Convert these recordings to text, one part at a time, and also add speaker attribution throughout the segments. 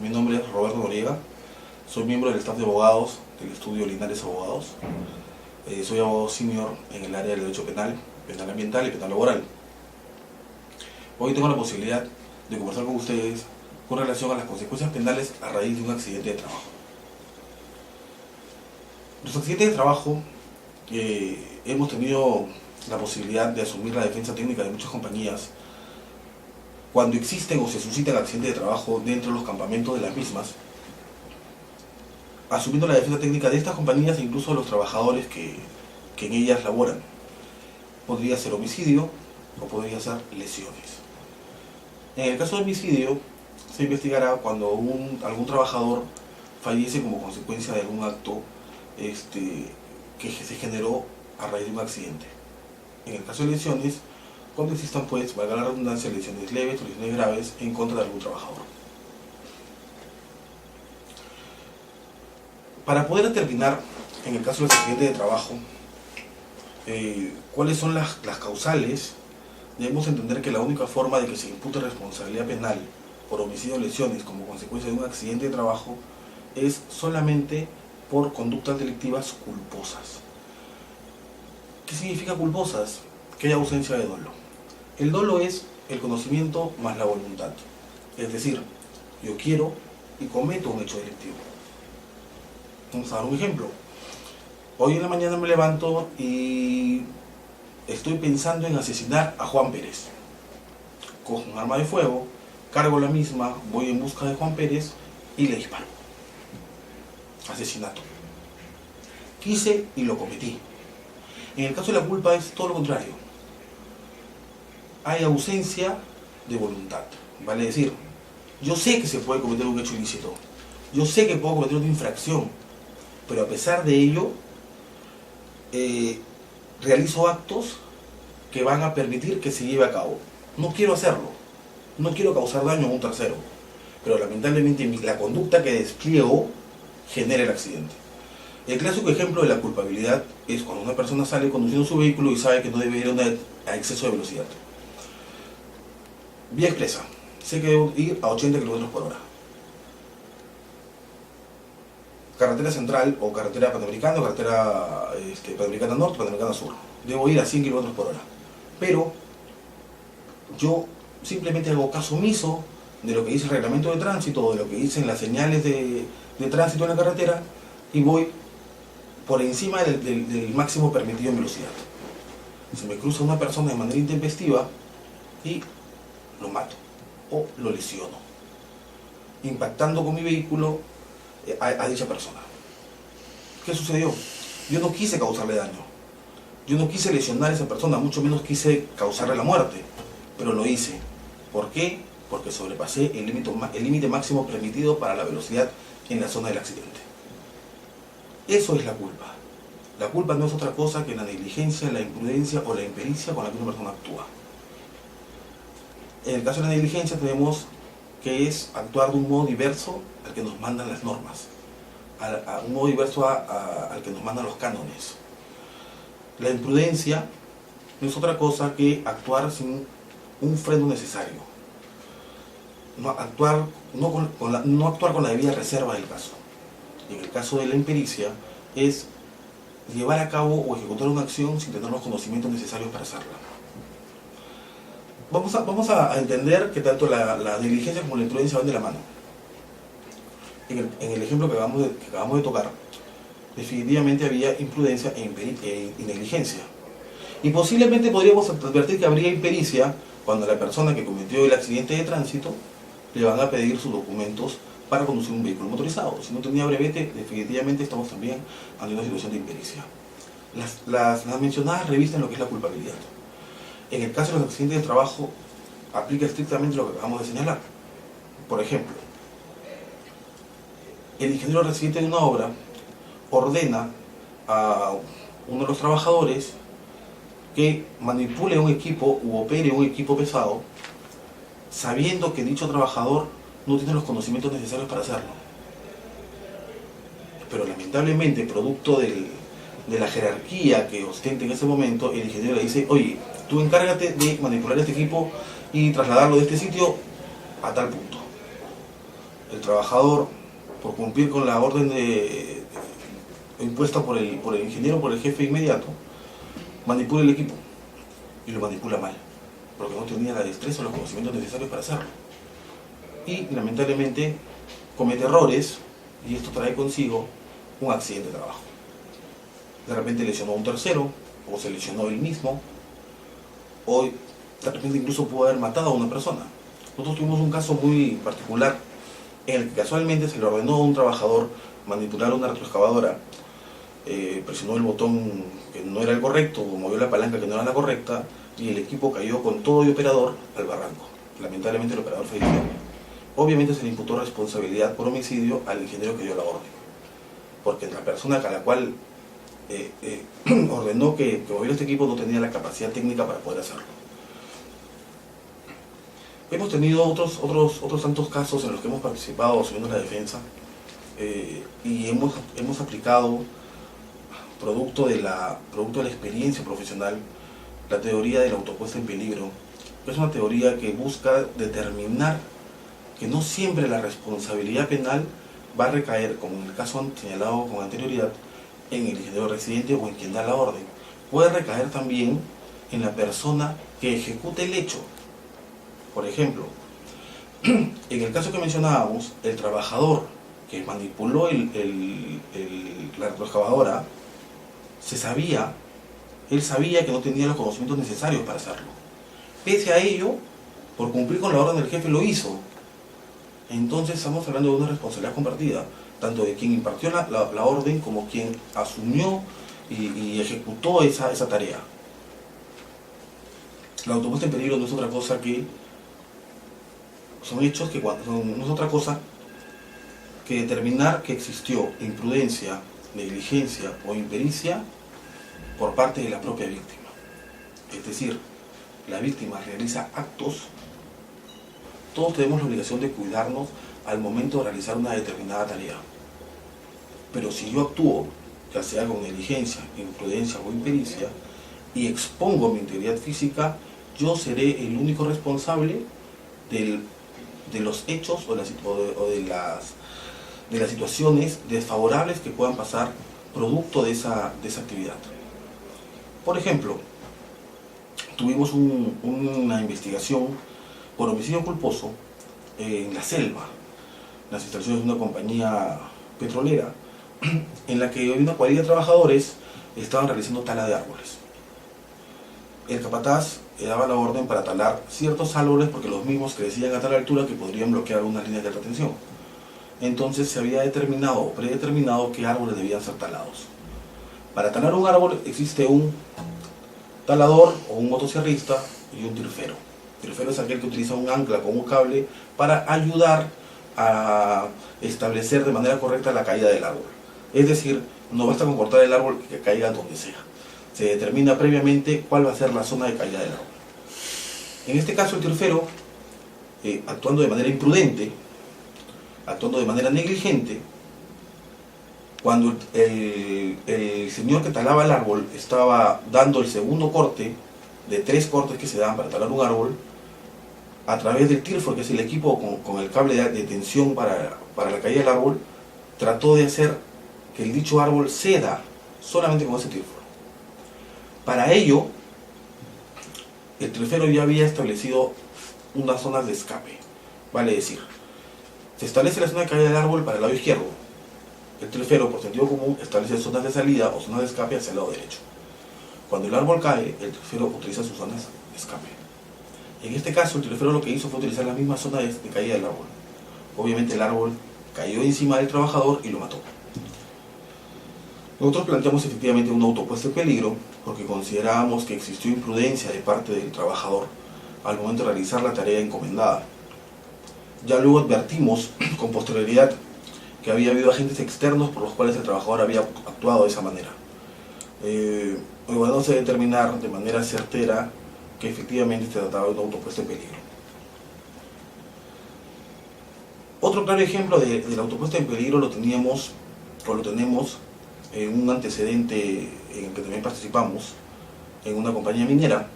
Speaker 1: Mi nombre es Roberto Noriega, soy miembro del staff de abogados del estudio Linares Abogados. Soy abogado senior en el área del derecho penal, penal ambiental y penal laboral. Hoy tengo la posibilidad de conversar con ustedes con relación a las consecuencias penales a raíz de un accidente de trabajo. Los accidentes de trabajo hemos tenido la posibilidad de asumir la defensa técnica de muchas compañías cuando existen o se suscitan accidentes de trabajo dentro de los campamentos de las mismas, asumiendo la defensa técnica de estas compañías e incluso de los trabajadores que en ellas laboran. Podría ser homicidio o podría ser lesiones. En el caso de homicidio, se investigará cuando algún trabajador fallece como consecuencia de algún acto que se generó a raíz de un accidente. En el caso de lesiones, cuando existan, pues, valga la redundancia, lesiones leves o lesiones graves en contra de algún trabajador. Para poder determinar, en el caso del accidente de trabajo, cuáles son las causales, debemos entender que la única forma de que se impute responsabilidad penal por homicidio o lesiones como consecuencia de un accidente de trabajo es solamente por conductas delictivas culposas. ¿Qué significa culposas? Que hay ausencia de dolo. El dolo es el conocimiento más la voluntad. Es decir, yo quiero y cometo un hecho delictivo. Vamos a dar un ejemplo. Hoy en la mañana me levanto y estoy pensando en asesinar a Juan Pérez. Cojo un arma de fuego, cargo la misma, voy en busca de Juan Pérez y le disparo. Asesinato. Quise y lo cometí. En el caso de la culpa es todo lo contrario. Hay ausencia de voluntad. Vale decir, yo sé que se puede cometer un hecho ilícito, yo sé que puedo cometer una infracción, pero a pesar de ello, realizo actos que van a permitir que se lleve a cabo. No quiero hacerlo, no quiero causar daño a un tercero, pero lamentablemente la conducta que despliego genera el accidente. El clásico ejemplo de la culpabilidad es cuando una persona sale conduciendo su vehículo y sabe que no debe ir a exceso de velocidad. Vía expresa, sé que debo ir a 80 km por hora. Carretera central o carretera panamericana o carretera panamericana norte, panamericana sur. Debo ir a 100 km por hora. Pero yo simplemente hago caso omiso de lo que dice el reglamento de tránsito o de lo que dicen las señales de tránsito en la carretera y voy por encima del máximo permitido en velocidad. Se me cruza una persona de manera intempestiva y lo mato o lo lesiono, impactando con mi vehículo a dicha persona. ¿Qué sucedió? Yo no quise causarle daño, yo no quise lesionar a esa persona, mucho menos quise causarle la muerte, pero lo hice. ¿Por qué? Porque sobrepasé el límite máximo permitido para la velocidad en la zona del accidente. Eso es la culpa. La culpa no es otra cosa que la negligencia, la imprudencia o la impericia con la que una persona actúa. En el caso de la negligencia tenemos que es actuar de un modo diverso al que nos mandan las normas, a un modo diverso al que nos mandan los cánones. La imprudencia no es otra cosa que actuar sin un freno necesario, no actuar con la debida reserva del caso. Y en el caso de la impericia es llevar a cabo o ejecutar una acción sin tener los conocimientos necesarios para hacerla. Vamos a entender que tanto la negligencia como la imprudencia van de la mano. En el ejemplo que acabamos de tocar, definitivamente había imprudencia y negligencia. Y posiblemente podríamos advertir que habría impericia cuando a la persona que cometió el accidente de tránsito le van a pedir sus documentos para conducir un vehículo motorizado. Si no tenía brevete, definitivamente estamos también ante una situación de impericia. Las mencionadas revisten lo que es la culpabilidad. En el caso de los accidentes de trabajo, aplica estrictamente lo que acabamos de señalar. Por ejemplo, el ingeniero residente de una obra ordena a uno de los trabajadores que manipule un equipo u opere un equipo pesado, sabiendo que dicho trabajador no tiene los conocimientos necesarios para hacerlo. Pero lamentablemente, producto de la jerarquía que ostenta en ese momento, el ingeniero le dice: oye, tú encárgate de manipular este equipo y trasladarlo de este sitio a tal punto. el trabajador, por cumplir con la orden impuesta por el ingeniero, por el jefe inmediato, manipula el equipo y lo manipula mal, porque no tenía la destreza o los conocimientos necesarios para hacerlo. Y lamentablemente comete errores y esto trae consigo un accidente de trabajo. De repente lesionó a un tercero, o se lesionó él mismo, o de repente incluso pudo haber matado a una persona. Nosotros tuvimos un caso muy particular en el que casualmente se le ordenó a un trabajador manipular una retroexcavadora, presionó el botón que no era el correcto, o movió la palanca que no era la correcta, y el equipo cayó con todo el operador al barranco. Lamentablemente el operador falleció. Obviamente se le imputó responsabilidad por homicidio al ingeniero que dio la orden, porque la persona a la cual ordenó que moviera este equipo no tenía la capacidad técnica para poder hacerlo. Hemos tenido otros tantos casos en los que hemos participado asumiendo la defensa, y hemos aplicado, producto de la experiencia profesional, la teoría de la autopuesta en peligro, que es una teoría que busca determinar que no siempre la responsabilidad penal va a recaer, como en el caso señalado con anterioridad, en el ingeniero residente o en quien da la orden. Puede recaer también en la persona que ejecute el hecho. Por ejemplo, en el caso que mencionábamos, el trabajador que manipuló la retroexcavadora, él sabía que no tenía los conocimientos necesarios para hacerlo. Pese a ello, por cumplir con la orden del jefe lo hizo. Entonces estamos hablando de una responsabilidad compartida, tanto de quien impartió la orden como quien asumió y ejecutó esa tarea. La autopuesta en peligro no es otra cosa que son hechos que no es otra cosa que determinar que existió imprudencia, negligencia o impericia por parte de la propia víctima. Es decir, la víctima realiza actos. Todos tenemos la obligación de cuidarnos al momento de realizar una determinada tarea. Pero si yo actúo, ya sea con negligencia, imprudencia o impericia, y expongo mi integridad física, yo seré el único responsable de los hechos o de las situaciones desfavorables que puedan pasar producto de esa actividad. Por ejemplo, tuvimos una investigación por homicidio culposo en la selva, en las instalaciones de una compañía petrolera, en la que una cuadrilla de trabajadores estaban realizando tala de árboles. El capataz daba la orden para talar ciertos árboles porque los mismos crecían a tal altura que podrían bloquear algunas líneas de alta tensión. Entonces se había determinado o predeterminado qué árboles debían ser talados. Para talar un árbol existe un talador o un motosierrista y un tirfero. El tirfero es aquel que utiliza un ancla con un cable para ayudar a establecer de manera correcta la caída del árbol. Es decir, no basta con cortar el árbol que caiga donde sea. Se determina previamente cuál va a ser la zona de caída del árbol. En este caso el tirfero, actuando de manera imprudente, actuando de manera negligente, cuando el señor que talaba el árbol estaba dando el segundo corte de 3 cortes que se dan para talar un árbol, a través del tirfero, que es el equipo con el cable de tensión para la caída del árbol, trató de hacer que el dicho árbol ceda solamente con ese tirfero. Para ello, el tirfero ya había establecido unas zonas de escape. Vale decir, se establece la zona de caída del árbol para el lado izquierdo. El tirfero, por sentido común, establece zonas de salida o zonas de escape hacia el lado derecho. Cuando el árbol cae, el tirfero utiliza sus zonas de escape. En este caso, el tirfero lo que hizo fue utilizar la misma zona de caída del árbol. Obviamente el árbol cayó encima del trabajador y lo mató. Nosotros planteamos efectivamente una autopuesta en peligro porque considerábamos que existió imprudencia de parte del trabajador al momento de realizar la tarea encomendada. Ya luego advertimos con posterioridad que había habido agentes externos por los cuales el trabajador había actuado de esa manera. Bueno, se determinar de manera certera que efectivamente se trataba de una autopuesta en peligro. Otro claro ejemplo de la autopuesta en peligro lo tenemos en un antecedente en el que también participamos, en una compañía minera,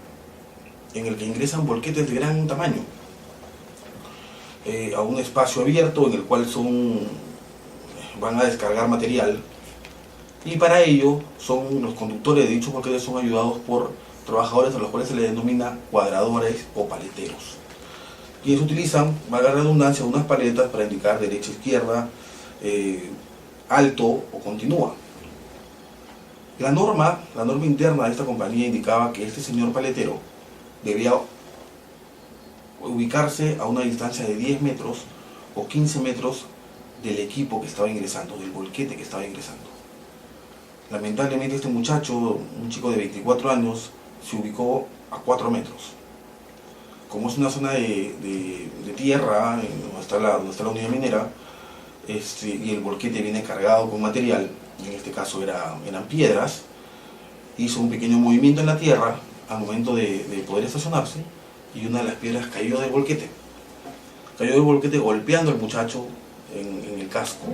Speaker 1: en el que ingresan volquetes de gran tamaño. a un espacio abierto en el cual van a descargar material, y para ello los conductores de dichos volquetes son ayudados por trabajadores a los cuales se les denomina cuadradores o paleteros, quienes utilizan, valga la redundancia, unas paletas para indicar derecha, izquierda, alto o continúa. La norma interna de esta compañía indicaba que este señor paletero debía ubicarse a una distancia de 10 metros o 15 metros del equipo que estaba ingresando, del volquete que estaba ingresando. Lamentablemente este muchacho, un chico de 24 años, se ubicó a 4 metros. Como es una zona de tierra, donde está la unidad minera, y el volquete viene cargado con material, en este caso eran piedras, hizo un pequeño movimiento en la tierra al momento de poder estacionarse, y una de las piedras cayó del volquete. Cayó del volquete golpeando al muchacho en el casco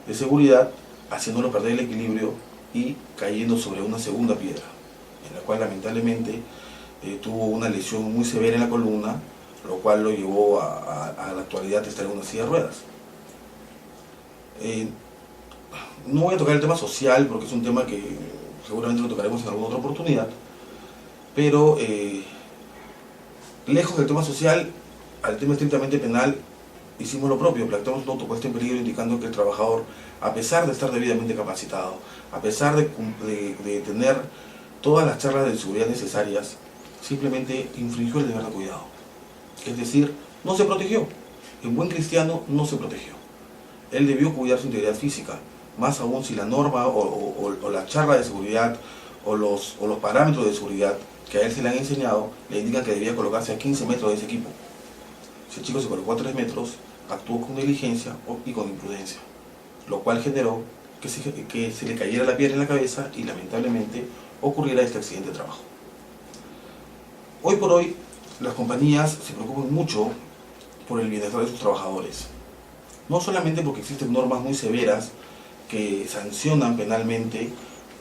Speaker 1: de seguridad, haciéndolo perder el equilibrio y cayendo sobre una segunda piedra, en la cual lamentablemente tuvo una lesión muy severa en la columna, lo cual lo llevó a la actualidad a estar en una silla de ruedas. No voy a tocar el tema social porque es un tema que seguramente lo tocaremos en alguna otra oportunidad, pero lejos del tema social, al tema estrictamente penal, hicimos lo propio, planteamos una autopuesta en peligro indicando que el trabajador, a pesar de estar debidamente capacitado, a pesar de tener todas las charlas de seguridad necesarias, simplemente infringió el deber de cuidado. Es decir, no se protegió. En buen cristiano no se protegió. Él debió cuidar su integridad física, más aún si la norma o la charla de seguridad o los parámetros de seguridad que a él se le han enseñado le indican que debía colocarse a 15 metros de ese equipo. Si el chico se colocó a 3 metros, actuó con negligencia y con imprudencia, lo cual generó que se le cayera la piedra en la cabeza y lamentablemente ocurriera este accidente de trabajo. Hoy por hoy, las compañías se preocupan mucho por el bienestar de sus trabajadores. No solamente porque existen normas muy severas que sancionan penalmente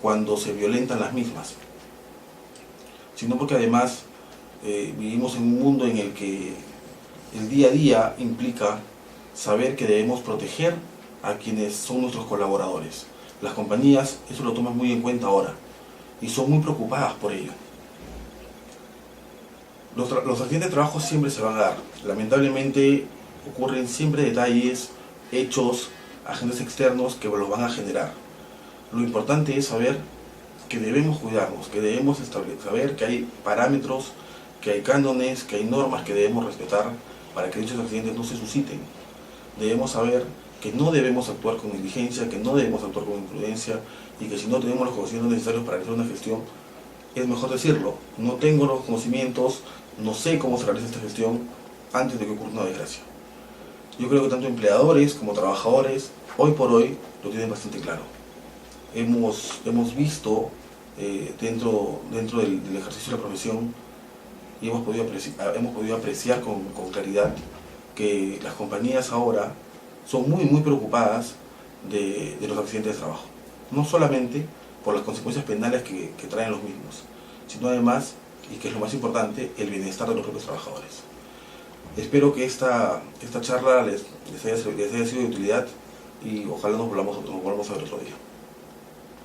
Speaker 1: cuando se violentan las mismas, sino porque además vivimos en un mundo en el que el día a día implica saber que debemos proteger a quienes son nuestros colaboradores. Las compañías eso lo toman muy en cuenta ahora y son muy preocupadas por ello. Los accidentes de trabajo siempre se van a dar. Lamentablemente ocurren siempre detalles, hechos, agentes externos que los van a generar. Lo importante es saber que debemos cuidarnos, que debemos saber que hay parámetros, que hay cánones, que hay normas que debemos respetar para que dichos accidentes no se susciten. Debemos saber que no debemos actuar con negligencia, que no debemos actuar con imprudencia y que si no tenemos los conocimientos necesarios para realizar una gestión, es mejor decirlo: no tengo los conocimientos, no sé cómo se realiza esta gestión, antes de que ocurra una desgracia. Yo creo que tanto empleadores como trabajadores hoy por hoy lo tienen bastante claro. Hemos visto dentro del ejercicio de la profesión y hemos podido apreciar con claridad que las compañías ahora son muy preocupadas de los accidentes de trabajo. No solamente por las consecuencias penales que traen los mismos, sino además, y que es lo más importante, el bienestar de los propios trabajadores. Espero que esta charla les haya sido de utilidad y ojalá nos volvamos a ver otro día.